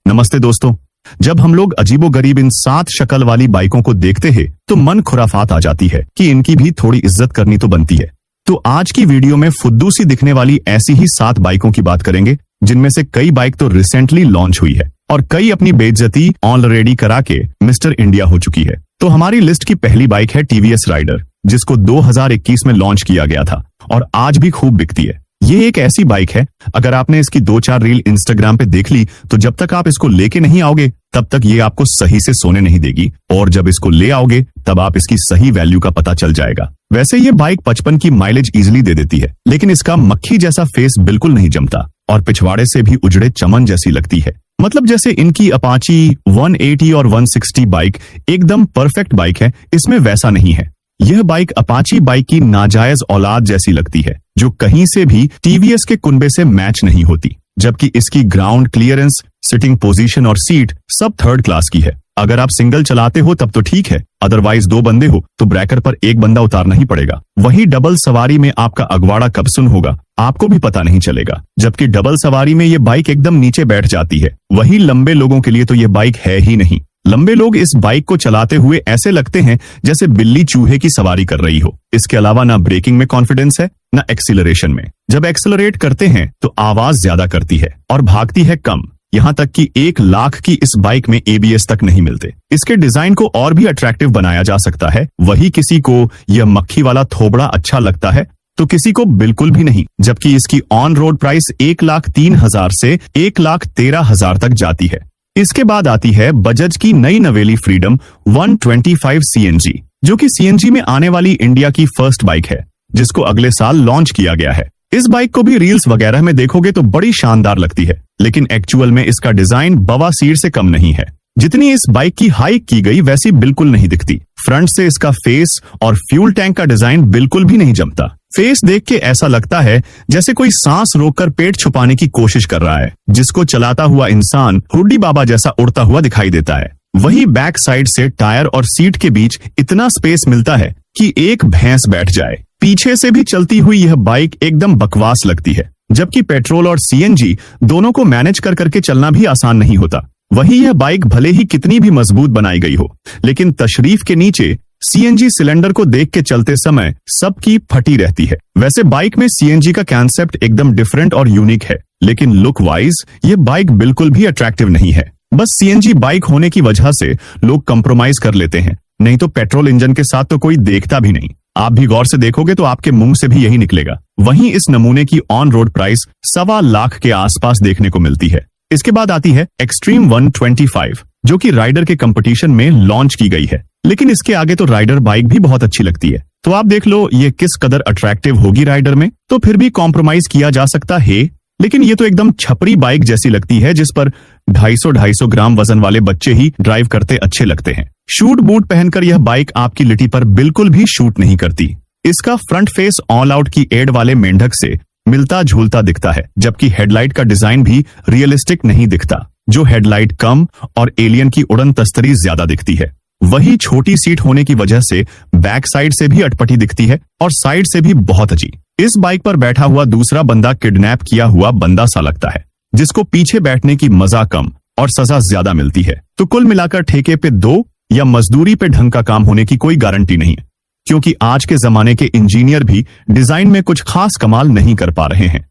नमस्ते दोस्तों। जब हम लोग अजीबोगरीब इन 7 शक्ल वाली बाइकों को देखते हैं तो मन खुराफात आ जाती है कि इनकी भी थोड़ी इज्जत करनी तो बनती है। तो आज की वीडियो में फुद्दू सी दिखने वाली ऐसी ही 7 बाइकों की बात करेंगे, जिनमें से कई बाइक तो रिसेंटली लॉन्च हुई है और कई अपनी बेइज्जती ऑलरेडी करा के मिस्टर इंडिया हो चुकी है। तो हमारी लिस्ट की पहली बाइक है टीवीएस राइडर, जिसको 2021 में लॉन्च किया गया था और आज भी खूब बिकती है। ये एक ऐसी बाइक है, अगर आपने इसकी 2-4 रील इंस्टाग्राम पे देख ली तो जब तक आप इसको लेके नहीं आओगे तब तक ये आपको सही से सोने नहीं देगी, और जब इसको ले आओगे तब आप इसकी सही वैल्यू का पता चल जाएगा। वैसे ये बाइक 55 की माइलेज इजिली दे देती है, लेकिन इसका मक्खी जैसा फेस बिल्कुल नहीं जमता और पिछवाड़े से भी उजड़े चमन जैसी लगती है। मतलब जैसे इनकी अपाची 180 और 160 बाइक एकदम परफेक्ट बाइक है, इसमें वैसा नहीं है। यह बाइक अपाची बाइक की नाजायज औलाद जैसी लगती है, जो कहीं से भी टीवीएस के कुनबे से मैच नहीं होती, जबकि इसकी ग्राउंड क्लियरेंस, सिटिंग पोजीशन और सीट सब थर्ड क्लास की है। अगर आप सिंगल चलाते हो तब तो ठीक है, अदरवाइज 2 बंदे हो तो ब्रेकर पर एक बंदा उतारना ही पड़ेगा। वही डबल सवारी में आपका अगवाड़ा कब सुन होगा आपको भी पता नहीं चलेगा, जबकि डबल सवारी में ये बाइक एकदम नीचे बैठ जाती है। वही लंबे लोगों के लिए तो ये बाइक है ही नहीं। लंबे लोग इस बाइक को चलाते हुए ऐसे लगते हैं जैसे बिल्ली चूहे की सवारी कर रही हो। इसके अलावा ना ब्रेकिंग में कॉन्फिडेंस है, ना एक्सीलरेशन में। जब एक्सेलरेट करते हैं तो आवाज ज्यादा करती है और भागती है कम। यहाँ तक कि 1 लाख की इस बाइक में एबीएस तक नहीं मिलते। इसके डिजाइन को और भी अट्रैक्टिव बनाया जा सकता है। वही किसी को यह मक्खी वाला थोबड़ा अच्छा लगता है तो किसी को बिल्कुल भी नहीं, जबकि इसकी ऑन रोड प्राइस 1,03,000 से 1,13,000 तक जाती है। इसके बाद आती है बजाज की नई नवेली फ्रीडम 125 सीएनजी, जो कि सीएनजी में आने वाली इंडिया की फर्स्ट बाइक है, जिसको अगले साल लॉन्च किया गया है। इस बाइक को भी रील्स वगैरह में देखोगे तो बड़ी शानदार लगती है, लेकिन एक्चुअल में इसका डिजाइन बवासीर से कम नहीं है। जितनी इस बाइक की हाइक की गई वैसी बिल्कुल नहीं दिखती। फ्रंट से इसका फेस और फ्यूल टैंक का डिजाइन बिल्कुल भी नहीं जमता। फेस देख के ऐसा लगता है जैसे कोई सांस रोककर पेट छुपाने की कोशिश कर रहा है, जिसको चलाता हुआ इंसान हुड्डी बाबा जैसा उड़ता हुआ दिखाई देता है। वही बैक साइड से टायर और सीट के बीच इतना स्पेस मिलता है कि एक भैंस बैठ जाए। पीछे से भी चलती हुई यह बाइक एकदम बकवास लगती है, जबकि पेट्रोल और सीएनजी दोनों को मैनेज कर करके चलना भी आसान नहीं होता। वही यह बाइक भले ही कितनी भी मजबूत बनाई गई हो, लेकिन तशरीफ के नीचे सीएनजी सिलेंडर को देख के चलते समय सबकी फटी रहती है। वैसे बाइक में सीएनजी का कॉन्सेप्ट एकदम डिफरेंट और यूनिक है, लेकिन लुक वाइज ये बाइक बिल्कुल भी अट्रैक्टिव नहीं है। बस सीएनजी बाइक होने की वजह से लोग कंप्रोमाइज कर लेते हैं, नहीं तो पेट्रोल इंजन के साथ तो कोई देखता भी नहीं। आप भी गौर से देखोगे तो आपके मुंह से भी यही निकलेगा। वहीं इस नमूने की ऑन रोड प्राइस 1.25 लाख के आसपास देखने को मिलती है। इसके बाद आती है एक्सट्रीम 125, जो कि राइडर के कंपटीशन में लॉन्च की गई है, लेकिन इसके आगे तो राइडर बाइक भी बहुत अच्छी लगती है। तो आप देख लो ये किस कदर अट्रैक्टिव होगी राइडर में। तो फिर भी कॉम्प्रोमाइज किया जा सकता है, लेकिन ये तो एकदम छपरी बाइक जैसी लगती है, जिस पर 250-250 ग्राम वजन वाले बच्चे ही ड्राइव करते अच्छे लगते हैं। शूट बूट पहनकर यह बाइक आपकी लिटी पर बिल्कुल भी शूट नहीं करती। इसका फ्रंट फेस ऑल आउट की एड वाले मेंढक से मिलता झूलता दिखता है, जबकि हेडलाइट का डिजाइन भी रियलिस्टिक नहीं दिखता, जो हेडलाइट कम और एलियन की उड़न तस्तरी ज्यादा दिखती है। वही छोटी सीट होने की वजह से बैक साइड से भी अटपटी दिखती है और साइड से भी बहुत अजीब। इस बाइक पर बैठा हुआ दूसरा बंदा किडनैप किया हुआ बंदा सा लगता है, जिसको पीछे बैठने की मजा कम और सजा ज्यादा मिलती है। तो कुल मिलाकर ठेके पे 2 या मजदूरी पे ढंग का काम होने की कोई गारंटी नहीं है, क्योंकि आज के जमाने के इंजीनियर भी डिजाइन में कुछ खास कमाल नहीं कर पा रहे हैं।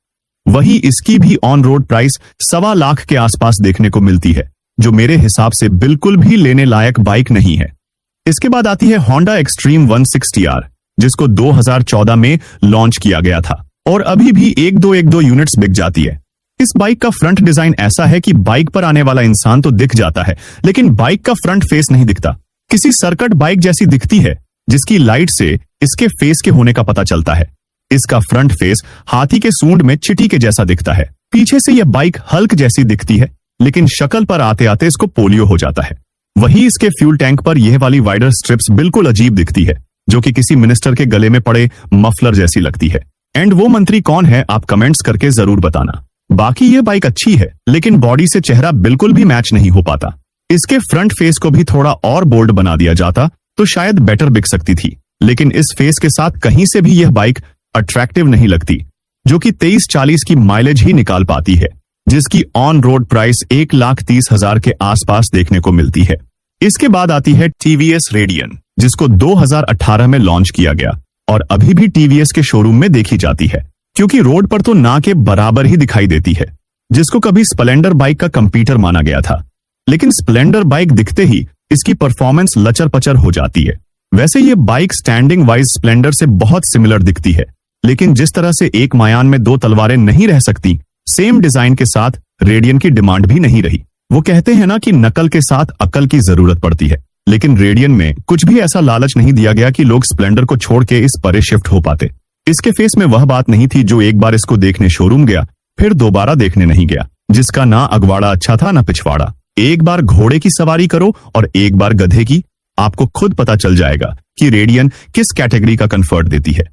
वही इसकी भी ऑन रोड प्राइस 1.25 लाख के आसपास देखने को मिलती है, जो मेरे हिसाब से बिल्कुल भी लेने लायक बाइक नहीं है। इसके बाद आती है होंडा एक्सट्रीम 160R, जिसको 2014 में लॉन्च किया गया था और अभी भी 1-2 यूनिट्स बिक जाती है। इस बाइक का फ्रंट डिजाइन ऐसा है कि बाइक पर आने वाला इंसान तो दिख जाता है, लेकिन बाइक का फ्रंट फेस नहीं दिखता। किसी सर्किट बाइक जैसी दिखती है, जिसकी लाइट से इसके फेस के होने का पता चलता है। इसका फ्रंट फेस हाथी के सूंड में चिटी के जैसा दिखता है। पीछे से यह बाइक हल्क जैसी दिखती है, लेकिन शक्ल पर आते आते इसको पोलियो हो जाता है। वही इसके फ्यूल टैंक पर यह वाली वाइडर स्ट्रिप्स बिल्कुल अजीब दिखती है, जो कि किसी मिनिस्टर के गले में पड़े मफलर जैसी लगती है। एंड वो मंत्री कौन है आप कमेंट्स करके जरूर बताना। बाकी यह बाइक अच्छी है, लेकिन बॉडी से चेहरा बिल्कुल भी मैच नहीं हो पाता। इसके फ्रंट फेस को भी थोड़ा और बोल्ड बना दिया जाता तो शायद बेटर बिक सकती थी, लेकिन इस फेस के साथ कहीं से भी यह बाइक अट्रैक्टिव नहीं लगती, जो कि 23-40 की माइलेज ही निकाल पाती है। जिसकी ऑन रोड प्राइस 1,30,000 के आसपास देखने को मिलती है। इसके बाद आती है टीवीएस रेडियन, जिसको 2018 में लॉन्च किया गया और अभी भी टीवीएस के शोरूम में देखी जाती है, क्योंकि रोड पर तो ना के बराबर ही दिखाई देती है, जिसको कभी स्प्लेंडर बाइक का कंपीटर माना गया था। लेकिन स्प्लेंडर बाइक दिखते ही इसकी परफॉर्मेंस लचर पचर हो जाती है। वैसे ये बाइक स्टैंडिंग वाइज स्प्लेंडर से बहुत सिमिलर दिखती है, लेकिन जिस तरह से एक मायान में दो तलवारें नहीं रह सकती, सेम डिजाइन के साथ रेडियन की डिमांड भी नहीं रही। वो कहते हैं ना कि नकल के साथ अकल की जरूरत पड़ती है, लेकिन रेडियन में कुछ भी ऐसा लालच नहीं दिया गया कि लोग स्प्लेंडर को छोड़ के इस परे शिफ्ट हो पाते। इसके फेस में वह बात नहीं थी जो एक बार इसको देखने शोरूम गया फिर दोबारा देखने नहीं गया, जिसका ना अगवाड़ा अच्छा था ना पिछवाड़ा। एक बार घोड़े की सवारी करो और एक बार गधे की, आपको खुद पता चल जाएगा कि रेडियन किस कैटेगरी का कंफर्ट देती है।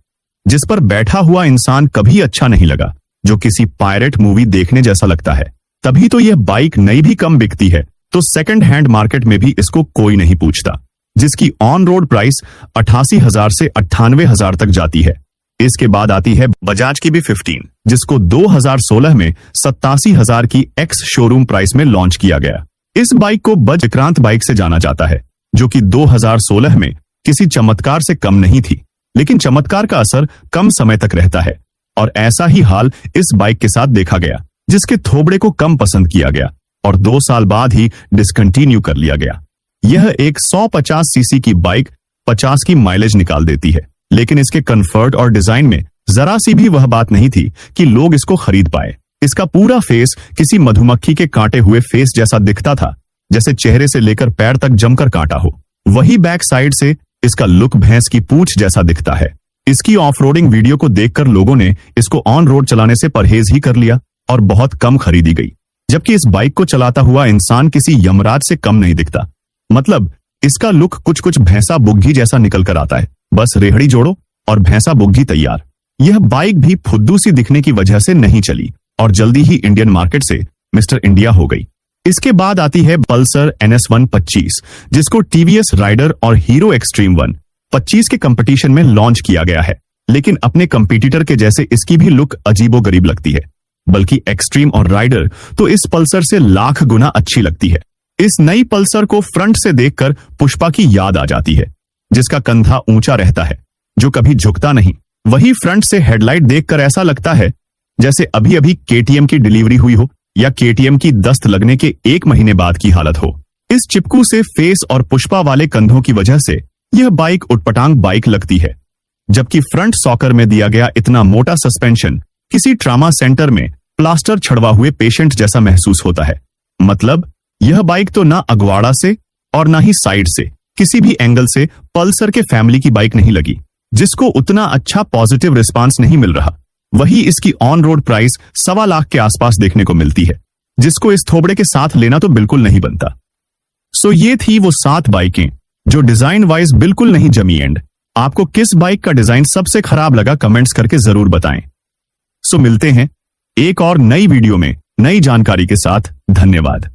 जिस पर बैठा हुआ इंसान कभी अच्छा नहीं लगा, जो किसी पायरेट मूवी देखने जैसा लगता है। तभी तो यह बाइक नई भी कम बिकती है, तो सेकंड हैंड मार्केट में भी इसको कोई नहीं पूछता, जिसकी ऑन रोड प्राइस 88,000 से 98,000 तक जाती है। इसके बाद आती है बजाज की भी 15, जिसको 2016 में 87,000 की एक्स शोरूम प्राइस में लॉन्च किया गया। इस बाइक को बजक्रांत बाइक से जाना जाता है, जो कि 2016 में किसी चमत्कार से कम नहीं थी, लेकिन चमत्कार का असर कम समय तक रहता है और ऐसा ही हाल इस बाइक के साथ देखा गया, जिसके थोबड़े को कम पसंद किया गया और 2 साल बाद ही डिसकंटिन्यू कर लिया गया। यह एक 150 सीसी की बाइक 50 की माइलेज निकाल देती है, लेकिन इसके कंफर्ट और डिजाइन में जरा सी भी वह बात नहीं थी कि लोग इसको खरीद पाए। इसका पूरा फेस किसी मधुमक्खी के काटे हुए फेस जैसा दिखता था, जैसे चेहरे से लेकर पैर तक जमकर काटा हो। वही बैक साइड से इसका लुक भैंस की पूंछ जैसा दिखता है। इसकी ऑफ-रोडिंग वीडियो को देखकर लोगों ने इसको ऑन रोड चलाने से परहेज ही कर लिया और बहुत कम खरीदी गई, जबकि इस बाइक को चलाता हुआ इंसान किसी यमराज से कम नहीं दिखता। मतलब इसका लुक कुछ भैंसा बुग्गी जैसा निकल कर आता है। बस रेहड़ी जोड़ो और भैंसा बुग्गी तैयार। यह बाइक भी फुद्दू सी दिखने की वजह से नहीं चली और जल्दी ही इंडियन मार्केट से मिस्टर इंडिया हो गई। इसके बाद आती है पल्सर NS125, जिसको टीवीएस राइडर और हीरो एक्सट्रीम 125 के कंपटीशन में लॉन्च किया गया है, लेकिन अपने कंपटीटर के जैसे इसकी भी लुक अजीबोगरीब लगती है। बल्कि एक्सट्रीम और राइडर तो इस पल्सर से लाख गुना अच्छी लगती है। इस नई पल्सर को फ्रंट से देखकर पुष्पा की याद आ जाती है, जिसका कंधा ऊंचा रहता है, जो कभी झुकता नहीं। वही फ्रंट से हेडलाइट देखकर ऐसा लगता है जैसे अभी अभी KTM की डिलीवरी हुई हो या KTM की दस्त लगने के 1 महीने बाद की हालत हो। इस चिपकू से फेस और पुष्पा वाले कंधों की वजह से यह बाइक उटपटांग बाइक लगती है, जबकि फ्रंट सॉकर में दिया गया इतना मोटा सस्पेंशन किसी ट्रामा सेंटर में प्लास्टर छड़वा हुए पेशेंट जैसा महसूस होता है। मतलब यह बाइक तो ना अगवाड़ा से और ना ही साइड से, किसी भी एंगल से पल्सर के फैमिली की बाइक नहीं लगी, जिसको उतना अच्छा पॉजिटिव रिस्पांस नहीं मिल रहा। वही इसकी ऑन रोड प्राइस 1.25 लाख के आसपास देखने को मिलती है, जिसको इस थोबड़े के साथ लेना तो बिल्कुल नहीं बनता। सो ये थी वो 7 बाइकें जो डिजाइन वाइज बिल्कुल नहीं जमी एंड। आपको किस बाइक का डिजाइन सबसे खराब लगा कमेंट्स करके जरूर बताएं। सो मिलते हैं एक और नई वीडियो में नई जानकारी के साथ। धन्यवाद।